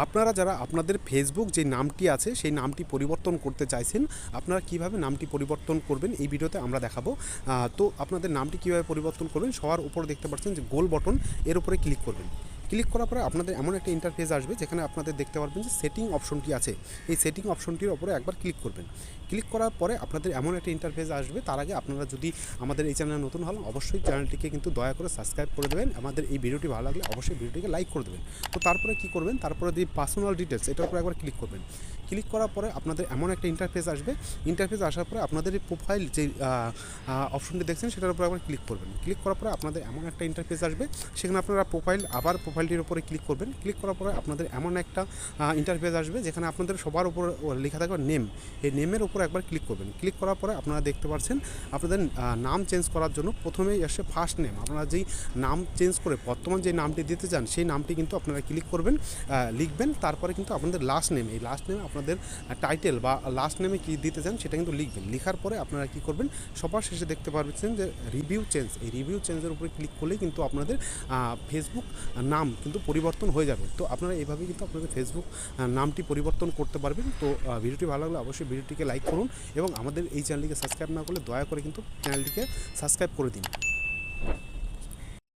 আপনারা যারা আপনাদের ফেসবুক যে নামটি আছে সেই নামটি পরিবর্তন করতে চাইছেন, আপনারা কিভাবে নামটি পরিবর্তন করবেন এই ভিডিওতে আমরা দেখাবো। তো আপনাদের নামটি কিভাবে পরিবর্তন করবেন, সবার উপরে দেখতে পাচ্ছেন যে গোল বটন, এর উপরে ক্লিক করবেন। ক্লিক করার পরে আপনাদের এমন একটা ইন্টারফেস আসবে যেখানে আপনাদের দেখতে পারবেন যে সেটিং অপশনটি আছে। এই সেটিং অপশনটির উপরে একবার ক্লিক করবেন। ক্লিক করার পরে আপনাদের এমন একটা ইন্টারফেস আসবে। তার আগে আপনারা যদি আমাদের এই চ্যানেলে নতুন হন, অবশ্যই চ্যানেলটিকে কিন্তু দয়া করে সাবস্ক্রাইব করে দেবেন। আমাদের এই ভিডিওটি ভালো লাগলে অবশ্যই ভিডিওটিকে লাইক করে দেবেন। তো তারপরে কী করবেন, তারপরে দিয়ে পার্সোনাল ডিটেলস এটার উপরে একবার ক্লিক করবেন। ক্লিক করার পরে আপনাদের এমন একটা ইন্টারফেস আসবে। ইন্টারফেস আসার পরে আপনাদের এই প্রোফাইল যে অপশনটি দেখছেন সেটার উপরে একবার ক্লিক করবেন। ক্লিক করার পরে আপনাদের এমন একটা ইন্টারফেস আসবে, সেখানে আপনারা প্রোফাইলটির উপরে ক্লিক করবেন। ক্লিক করার পরে আপনাদের এমন একটা ইন্টারফেস আসবে যেখানে আপনাদের সবার উপর লেখা থাকবে নেম। এই নেমের উপর একবার ক্লিক করবেন। ক্লিক করার পরে আপনারা দেখতে পাচ্ছেন আপনাদের নাম চেঞ্জ করার জন্য প্রথমেই আসে ফার্স্ট নেম। আপনারা যেই নাম চেঞ্জ করে বর্তমান যে নামটি দিতে চান সেই নামটি কিন্তু আপনারা ক্লিক করবেন, লিখবেন। তারপরে কিন্তু আপনাদের লাস্ট নেম, এই লাস্ট নেমে আপনাদের টাইটেল বা লাস্ট নেমে কী দিতে চান সেটা কিন্তু লিখবেন। লেখার পরে আপনারা কী করবেন, সবার শেষে দেখতে পাচ্ছেন যে রিভিউ চেঞ্জ। এই রিভিউ চেঞ্জের উপরে ক্লিক করলেই কিন্তু আপনাদের ফেসবুক নাম কিন্তু পরিবর্তন হয়ে যাবে। তো আপনারা এইভাবেই কিন্তু আপনাদের ফেসবুক নামটি পরিবর্তন করতে পারবেন। তো ভিডিওটি ভালো লাগলে অবশ্যই ভিডিওটিকে লাইক করুন এবং আমাদের এই চ্যানেলটিকে সাবস্ক্রাইব না করলে দয়া করে কিন্তু চ্যানেলটিকে সাবস্ক্রাইব করে দিন।